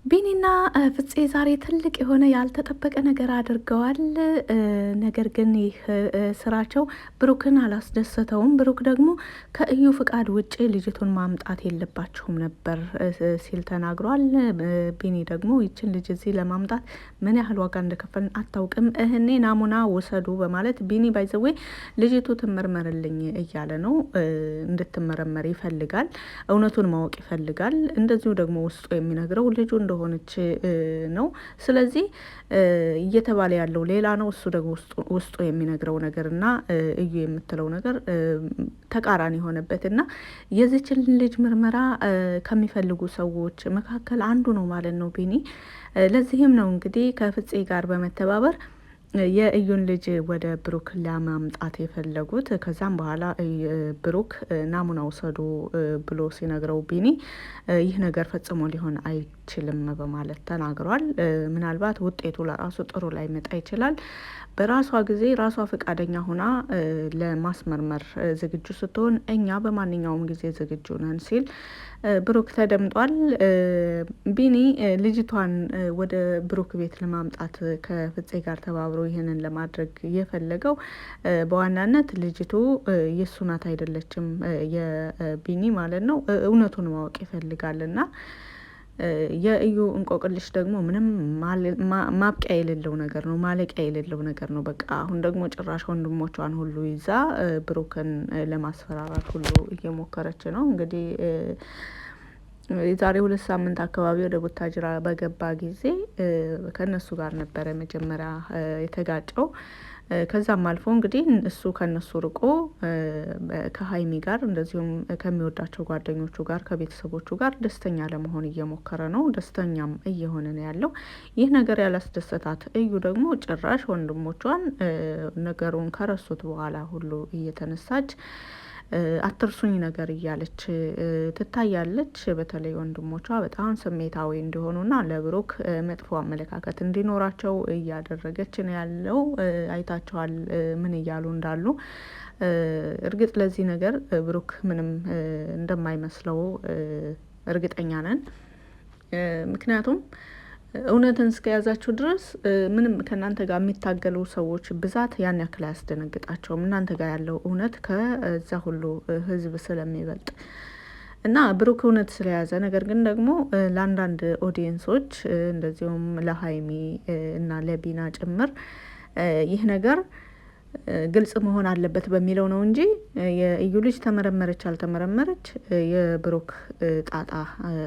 ቢኒና ፍፄ ዛሬ ትልቅ የሆነ ያልተጠበቀ ነገር አድርገዋል። ነገር ግን ይህ ስራቸው ብሩክን አላስደሰተውም። ብሩክ ደግሞ ከእዩ ፍቃድ ውጭ ልጅቱን ማምጣት የለባቸውም ነበር ሲል ተናግሯል። ቢኒ ደግሞ ይችን ልጅ እዚህ ለማምጣት ምን ያህል ዋጋ እንደከፈልን አታውቅም፣ እህኔ ናሙና ውሰዱ በማለት ቢኒ ባይዘዌ ልጅቱ ትመርመርልኝ እያለ ነው። እንድትመረመር ይፈልጋል። እውነቱን ማወቅ ይፈልጋል። እንደዚሁ ደግሞ ውስጡ የሚነግረው ልጁ እንደሆነች ነው። ስለዚህ እየተባለ ያለው ሌላ ነው፣ እሱ ደግሞ ውስጡ የሚነግረው ነገርና እዩ የምትለው ነገር ተቃራኒ የሆነበትና የዚችን ልጅ ምርመራ ከሚፈልጉ ሰዎች መካከል አንዱ ነው ማለት ነው ቢኒ። ለዚህም ነው እንግዲህ ከፍፄ ጋር በመተባበር የእዩን ልጅ ወደ ብሩክ ለማምጣት የፈለጉት። ከዛም በኋላ ብሩክ ናሙና ውሰዱ ብሎ ሲነግረው ቢኒ ይህ ነገር ፈጽሞ ሊሆን አይችልም በማለት ተናግሯል። ምናልባት ውጤቱ ለራሱ ጥሩ ላይ መጣ ይችላል። በራሷ ጊዜ ራሷ ፈቃደኛ ሆና ለማስመርመር ዝግጁ ስትሆን እኛ በማንኛውም ጊዜ ዝግጁ ነን ሲል ብሩክ ተደምጧል። ቢኒ ልጅቷን ወደ ብሩክ ቤት ለማምጣት ከፍፄ ጋር ተባብሮ ይህንን ለማድረግ የፈለገው በዋናነት ልጅቱ የእሱ ናት አይደለችም፣ የቢኒ ማለት ነው። እውነቱን ማወቅ ይፈልጋልና የእዩ እንቆቅልሽ ደግሞ ምንም ማብቂያ የሌለው ነገር ነው፣ ማለቂያ የሌለው ነገር ነው። በቃ አሁን ደግሞ ጭራሽ ወንድሞቿን ሁሉ ይዛ ብሩክን ለማስፈራራት ሁሉ እየሞከረች ነው። እንግዲህ የዛሬ 2 ሳምንት አካባቢ ወደ ቡታጅራ በገባ ጊዜ ከነሱ ጋር ነበረ መጀመሪያ የተጋጨው። ከዛም አልፎ እንግዲህ እሱ ከነሱ ርቆ ከሀይሚ ጋር እንደዚሁም ከሚወዳቸው ጓደኞቹ ጋር ከቤተሰቦቹ ጋር ደስተኛ ለመሆን እየሞከረ ነው። ደስተኛም እየሆነ ነው ያለው። ይህ ነገር ያላስደሰታት እዩ ደግሞ ጭራሽ ወንድሞቿን ነገሩን ከረሱት በኋላ ሁሉ እየተነሳች አትርሱኝ ነገር እያለች ትታያለች። በተለይ ወንድሞቿ በጣም ስሜታዊ እንዲሆኑና ለብሩክ መጥፎ አመለካከት እንዲኖራቸው እያደረገች ነው ያለው። አይታቸዋል ምን እያሉ እንዳሉ። እርግጥ ለዚህ ነገር ብሩክ ምንም እንደማይመስለው እርግጠኛ ነን። ምክንያቱም እውነትን እስከያዛችሁ ድረስ ምንም ከእናንተ ጋር የሚታገሉ ሰዎች ብዛት ያን ያክል አያስደነግጣቸውም። እናንተ ጋር ያለው እውነት ከዛ ሁሉ ሕዝብ ስለሚበልጥ እና ብሩክ እውነት ስለያዘ፣ ነገር ግን ደግሞ ለአንዳንድ ኦዲየንሶች እንደዚሁም ለሀይሚ እና ለቢና ጭምር ይህ ነገር ግልጽ መሆን አለበት በሚለው ነው እንጂ የእዩ ልጅ ተመረመረች አልተመረመረች የብሩክ ጣጣ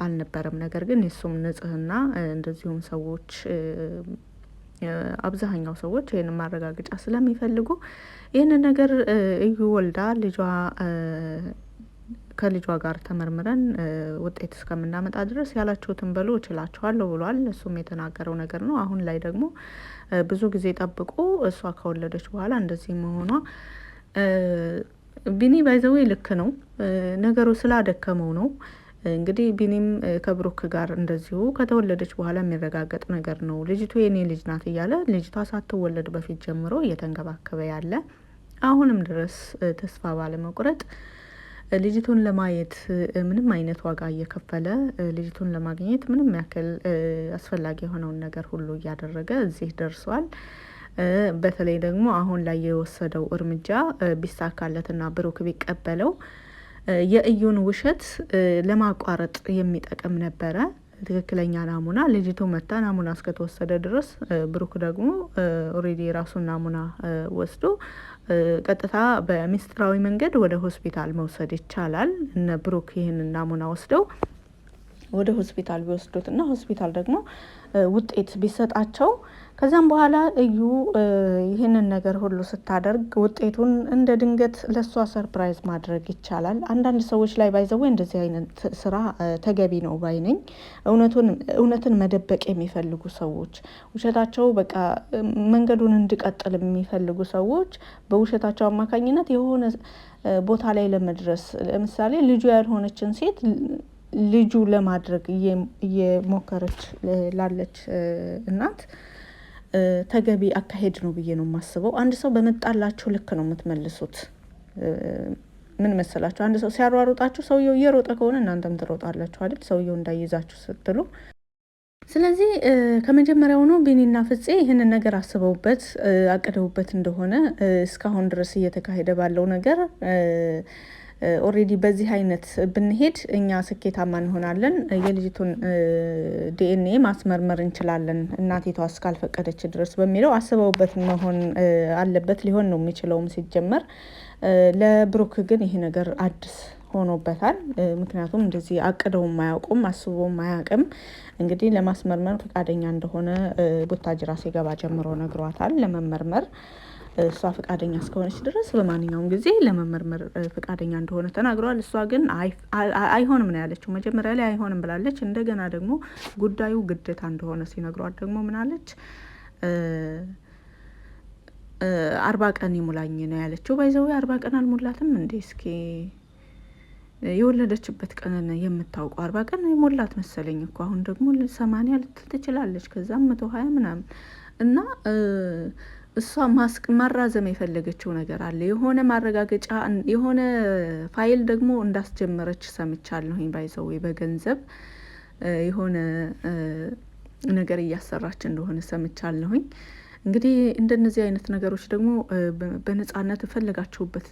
አልነበረም። ነገር ግን የሱም ንጽህና እንደዚሁም ሰዎች አብዛኛው ሰዎች ይህንን ማረጋገጫ ስለሚፈልጉ ይህንን ነገር እዩ ወልዳ ከልጇ ጋር ተመርምረን ውጤት እስከምናመጣ ድረስ ያላችሁትን በሉ እችላችኋለሁ ብሏል። እሱም የተናገረው ነገር ነው። አሁን ላይ ደግሞ ብዙ ጊዜ ጠብቁ፣ እሷ ከወለደች በኋላ እንደዚህ መሆኗ ቢኒ ባይዘዌ ልክ ነው። ነገሩ ስላደከመው ነው። እንግዲህ ቢኒም ከብሩክ ጋር እንደዚሁ ከተወለደች በኋላ የሚረጋገጥ ነገር ነው። ልጅቱ የኔ ልጅ ናት እያለ ልጅቷ ሳትወለድ በፊት ጀምሮ እየተንከባከበ ያለ፣ አሁንም ድረስ ተስፋ ባለመቁረጥ ልጅቱን ለማየት ምንም አይነት ዋጋ እየከፈለ ልጅቱን ለማግኘት ምንም ያክል አስፈላጊ የሆነውን ነገር ሁሉ እያደረገ እዚህ ደርሷል። በተለይ ደግሞ አሁን ላይ የወሰደው እርምጃ ቢሳካለትና ብሩክ ቢቀበለው የእዩን ውሸት ለማቋረጥ የሚጠቅም ነበረ። ትክክለኛ ናሙና ልጅቱ መታ ናሙና እስከተወሰደ ድረስ ብሩክ ደግሞ ኦሬዲ የራሱን ናሙና ወስዶ ቀጥታ በሚስጥራዊ መንገድ ወደ ሆስፒታል መውሰድ ይቻላል። እነ ብሩክ ይህንን ናሙና ወስደው ወደ ሆስፒታል ቢወስዱት እና ሆስፒታል ደግሞ ውጤት ቢሰጣቸው ከዛም በኋላ እዩ ይህንን ነገር ሁሉ ስታደርግ ውጤቱን እንደ ድንገት ለሷ ሰርፕራይዝ ማድረግ ይቻላል። አንዳንድ ሰዎች ላይ ባይዘው እንደዚህ አይነት ስራ ተገቢ ነው ባይ ነኝ። እውነትን መደበቅ የሚፈልጉ ሰዎች፣ ውሸታቸው በቃ መንገዱን እንዲቀጥል የሚፈልጉ ሰዎች በውሸታቸው አማካኝነት የሆነ ቦታ ላይ ለመድረስ፣ ለምሳሌ ልጁ ያልሆነችን ሴት ልጁ ለማድረግ እየሞከረች ላለች እናት ተገቢ አካሄድ ነው ብዬ ነው የማስበው። አንድ ሰው በመጣላችሁ ልክ ነው የምትመልሱት። ምን መሰላችሁ? አንድ ሰው ሲያሯሩጣችሁ ሰውየው እየሮጠ ከሆነ እናንተም ትሮጣላችሁ አይደል? ሰውየው እንዳይዛችሁ ስትሉ ስለዚህ ከመጀመሪያውኑ ቢኒና ፍፄ ይህንን ነገር አስበውበት አቅደውበት እንደሆነ እስካሁን ድረስ እየተካሄደ ባለው ነገር ኦሬዲ በዚህ አይነት ብንሄድ እኛ ስኬታማ እንሆናለን። የልጅቱን ዲኤንኤ ማስመርመር እንችላለን እናቴቷ እስካልፈቀደች ድረስ በሚለው አስበውበት መሆን አለበት። ሊሆን ነው የሚችለውም ሲጀመር። ለብሩክ ግን ይሄ ነገር አዲስ ሆኖበታል። ምክንያቱም እንደዚህ አቅደውም አያውቁም፣ አስበውም አያውቅም። እንግዲህ ለማስመርመር ፈቃደኛ እንደሆነ ቡታጅራ ሲገባ ጀምሮ ነግሯታል ለመመርመር። እሷ ፈቃደኛ እስከሆነች ድረስ በማንኛውም ጊዜ ለመመርመር ፈቃደኛ እንደሆነ ተናግረዋል። እሷ ግን አይሆንም ነው ያለችው። መጀመሪያ ላይ አይሆንም ብላለች። እንደገና ደግሞ ጉዳዩ ግዴታ እንደሆነ ሲነግሯት ደግሞ ምናለች 40 ቀን ይሙላኝ ነው ያለችው። ባይዘው 40 ቀን አልሞላትም እንዴ? እስኪ የወለደችበት ቀን የምታውቀው 40 ቀን የሞላት መሰለኝ እኮ። አሁን ደግሞ 80 ልትል ትችላለች፣ ከዛም 120 ምናምን እና እሷ ማራዘም የፈለገችው ነገር አለ። የሆነ ማረጋገጫ የሆነ ፋይል ደግሞ እንዳስጀመረች ሰምቻለሁኝ። ባይዘው በገንዘብ የሆነ ነገር እያሰራች እንደሆነ ሰምቻለሁኝ። እንግዲህ እንደነዚህ አይነት ነገሮች ደግሞ በነጻነት የፈለጋችሁበት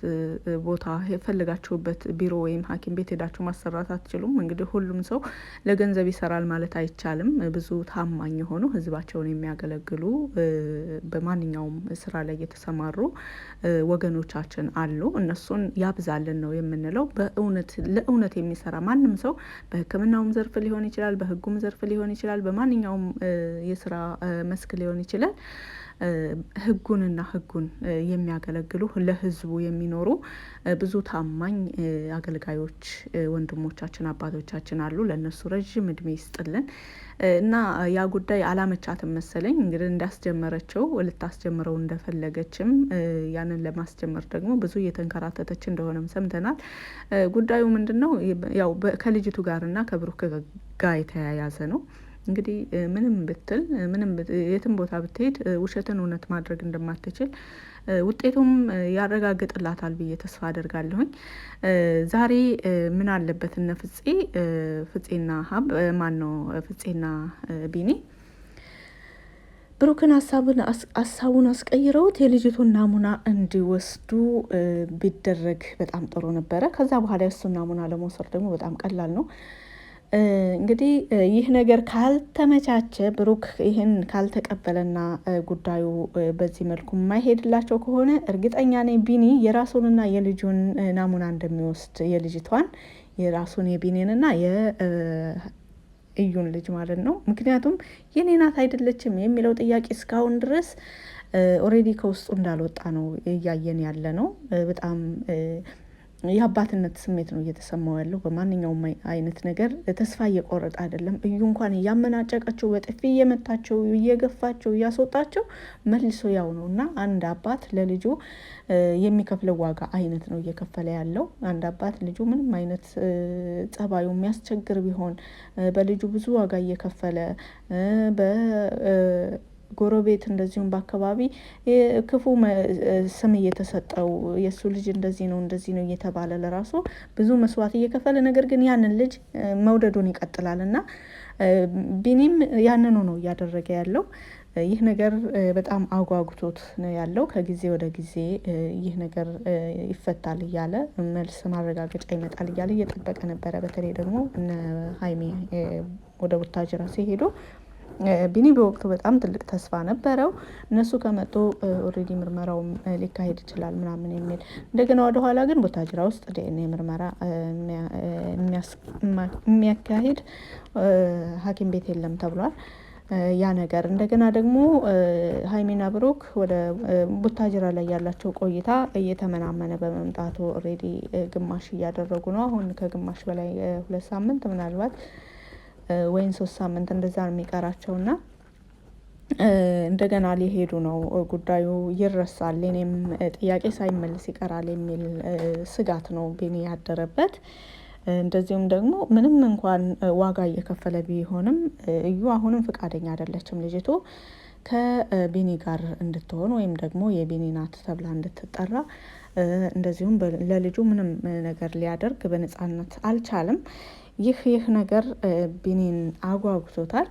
ቦታ የፈለጋችሁበት ቢሮ ወይም ሐኪም ቤት ሄዳችሁ ማሰራት አትችሉም። እንግዲህ ሁሉም ሰው ለገንዘብ ይሰራል ማለት አይቻልም። ብዙ ታማኝ የሆኑ ህዝባቸውን የሚያገለግሉ በማንኛውም ስራ ላይ የተሰማሩ ወገኖቻችን አሉ። እነሱን ያብዛልን ነው የምንለው። ለእውነት የሚሰራ ማንም ሰው በሕክምናውም ዘርፍ ሊሆን ይችላል፣ በህጉም ዘርፍ ሊሆን ይችላል፣ በማንኛውም የስራ መስክ ሊሆን ይችላል። ህጉን የሚያገለግሉ ለህዝቡ የሚኖሩ ብዙ ታማኝ አገልጋዮች ወንድሞቻችን አባቶቻችን አሉ። ለነሱ ረጅም እድሜ ይስጥልን እና ያ ጉዳይ አላመቻትም መሰለኝ እንግዲህ እንዳስጀመረችው ልታስጀምረው እንደፈለገችም ያንን ለማስጀመር ደግሞ ብዙ እየተንከራተተች እንደሆነም ሰምተናል። ጉዳዩ ምንድነው? ያው ከልጅቱ ጋርና ከብሩክ ጋር የተያያዘ ነው። እንግዲህ ምንም ብትል የትም ቦታ ብትሄድ ውሸትን እውነት ማድረግ እንደማትችል ውጤቱም ያረጋግጥላታል ብዬ ተስፋ አደርጋለሁኝ። ዛሬ ምን አለበት እነ ፍፄና ፍፄና ቢኒ ብሩክን ሀሳቡን አስቀይረውት የልጅቱን ናሙና እንዲወስዱ ቢደረግ በጣም ጥሩ ነበረ። ከዛ በኋላ የእሱን ናሙና ለመውሰድ ደግሞ በጣም ቀላል ነው። እንግዲህ ይህ ነገር ካልተመቻቸ ብሩክ ይህን ካልተቀበለና ጉዳዩ በዚህ መልኩ የማይሄድላቸው ከሆነ እርግጠኛ ነኝ ቢኒ የራሱንና የልጁን ናሙና እንደሚወስድ የልጅቷን የራሱን የቢኒንና የእዩን ልጅ ማለት ነው። ምክንያቱም የኔ ናት አይደለችም የሚለው ጥያቄ እስካሁን ድረስ ኦሬዲ ከውስጡ እንዳልወጣ ነው እያየን ያለ ነው። በጣም የአባትነት ስሜት ነው እየተሰማው ያለው። በማንኛውም አይነት ነገር ተስፋ እየቆረጠ አይደለም። እዩ እንኳን እያመናጨቀችው በጥፊ እየመታቸው እየገፋቸው እያስወጣቸው መልሶ ያው ነው እና አንድ አባት ለልጁ የሚከፍለው ዋጋ አይነት ነው እየከፈለ ያለው። አንድ አባት ልጁ ምንም አይነት ጸባዩ የሚያስቸግር ቢሆን በልጁ ብዙ ዋጋ እየከፈለ ጎረቤት እንደዚሁም በአካባቢ ክፉ ስም እየተሰጠው የእሱ ልጅ እንደዚህ ነው እየተባለ ለራሱ ብዙ መስዋዕት እየከፈለ ነገር ግን ያንን ልጅ መውደዱን ይቀጥላል እና ቢኒም ያንኑ ነው እያደረገ ያለው። ይህ ነገር በጣም አጓጉቶት ነው ያለው። ከጊዜ ወደ ጊዜ ይህ ነገር ይፈታል እያለ መልስ ማረጋገጫ ይመጣል እያለ እየጠበቀ ነበረ። በተለይ ደግሞ እነ ሀይሚ ወደ ቡታጅራ ሲሄዱ ቢኒ በወቅቱ በጣም ትልቅ ተስፋ ነበረው። እነሱ ከመጡ ኦሬዲ ምርመራውም ሊካሄድ ይችላል ምናምን የሚል እንደገና ወደኋላ ግን ቡታጅራ ውስጥ ዲኤንኤ ምርመራ የሚያካሂድ ሐኪም ቤት የለም ተብሏል። ያ ነገር እንደገና ደግሞ ሀይሚና ብሩክ ወደ ቡታጅራ ላይ ያላቸው ቆይታ እየተመናመነ በመምጣቱ ኦሬዲ ግማሽ እያደረጉ ነው። አሁን ከግማሽ በላይ 2 ሳምንት ምናልባት ወይም 3 ሳምንት እንደዛ ነው የሚቀራቸውና እንደገና ሊሄዱ ነው። ጉዳዩ ይረሳል፣ እኔም ጥያቄ ሳይመልስ ይቀራል የሚል ስጋት ነው ቢኒ ያደረበት። እንደዚሁም ደግሞ ምንም እንኳን ዋጋ እየከፈለ ቢሆንም እዩ አሁንም ፈቃደኛ አይደለችም ልጅቱ ከቢኒ ጋር እንድትሆን ወይም ደግሞ የቢኒ ናት ተብላ እንድትጠራ። እንደዚሁም ለልጁ ምንም ነገር ሊያደርግ በነጻነት አልቻለም። ይህ ነገር ቢኒን አጓጉቶታል።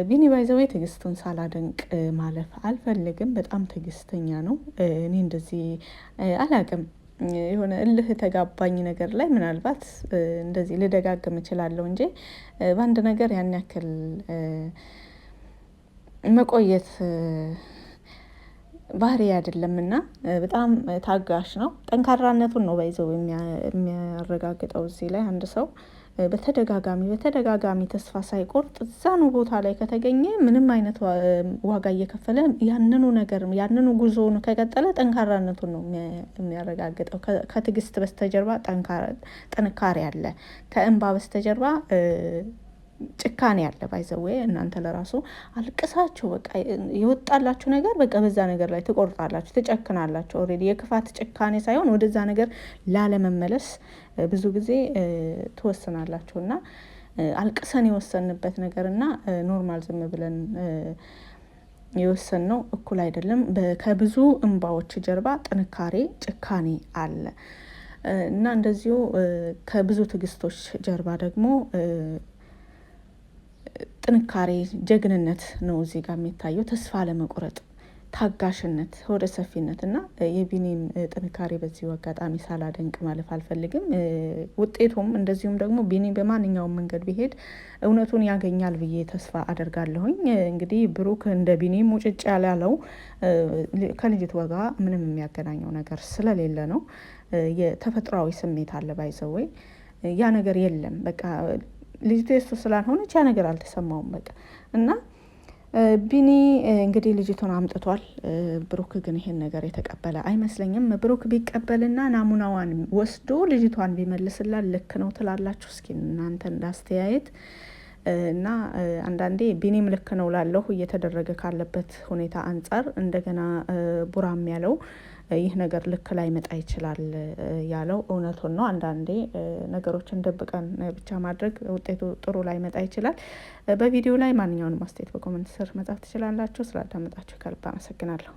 ቢኒ ባይዘዌ ትዕግስቱን ሳላደንቅ ማለፍ አልፈልግም። በጣም ትዕግስተኛ ነው። እኔ እንደዚህ አላቅም የሆነ እልህ ተጋባኝ ነገር ላይ ምናልባት እንደዚህ ልደጋግም እችላለሁ እንጂ በአንድ ነገር ያን ያክል መቆየት ባህሪ አይደለምና በጣም ታጋሽ ነው። ጠንካራነቱን ነው ባይዘው የሚያረጋግጠው እዚህ ላይ አንድ ሰው በተደጋጋሚ ተስፋ ሳይቆርጥ እዛኑ ቦታ ላይ ከተገኘ ምንም አይነት ዋጋ እየከፈለ ያንኑ ጉዞውን ከቀጠለ ጠንካራነቱን ነው የሚያረጋግጠው። ከትዕግስት በስተጀርባ ጥንካሬ አለ። ከእንባ በስተጀርባ ጭካኔ ያለ ባይዘዌ እናንተ ለራሱ አልቅሳችሁ በቃ የወጣላችሁ ነገር በቃ በዛ ነገር ላይ ትቆርጣላችሁ፣ ትጨክናላችሁ። ኦልሬዲ የክፋት ጭካኔ ሳይሆን ወደዛ ነገር ላለመመለስ ብዙ ጊዜ ትወስናላችሁ እና አልቅሰን የወሰንበት ነገር እና ኖርማል ዝም ብለን የወሰን ነው እኩል አይደለም። ከብዙ እንባዎች ጀርባ ጥንካሬ፣ ጭካኔ አለ እና እንደዚሁ ከብዙ ትዕግስቶች ጀርባ ደግሞ ጥንካሬ፣ ጀግንነት ነው እዚህ ጋር የሚታየው። ተስፋ ለመቁረጥ ታጋሽነት፣ ወደ ሰፊነት እና የቢኒን ጥንካሬ በዚሁ አጋጣሚ ሳላደንቅ ማለፍ አልፈልግም። ውጤቱም እንደዚሁም ደግሞ ቢኒ በማንኛውም መንገድ ቢሄድ እውነቱን ያገኛል ብዬ ተስፋ አደርጋለሁኝ። እንግዲህ ብሩክ እንደ ቢኒ ሙጭጭ ያላለው ከልጅቷ ጋር ምንም የሚያገናኘው ነገር ስለሌለ ነው። የተፈጥሯዊ ስሜት አለ ባይዘወይ ያ ነገር የለም። በቃ ልጅቱ የሱ ስላልሆነች ያ ነገር አልተሰማውም። በቃ እና ቢኒ እንግዲህ ልጅቱን አምጥቷል። ብሩክ ግን ይሄን ነገር የተቀበለ አይመስለኝም። ብሩክ ቢቀበልና ናሙናዋን ወስዶ ልጅቷን ቢመልስላት ልክ ነው ትላላችሁ? እስኪ እናንተ እንዳስተያየት እና አንዳንዴ ቢኒም ልክ ነው ላለሁ እየተደረገ ካለበት ሁኔታ አንጻር እንደገና ቡራም ያለው ይህ ነገር ልክ ላይ መጣ ይችላል ያለው እውነቱን ነው። አንዳንዴ ነገሮችን ደብቀን ብቻ ማድረግ ውጤቱ ጥሩ ላይ መጣ ይችላል። በቪዲዮ ላይ ማንኛውንም አስተያየት በኮሜንት ስር መጻፍ ትችላላችሁ። ስላዳመጣችሁ ከልብ አመሰግናለሁ።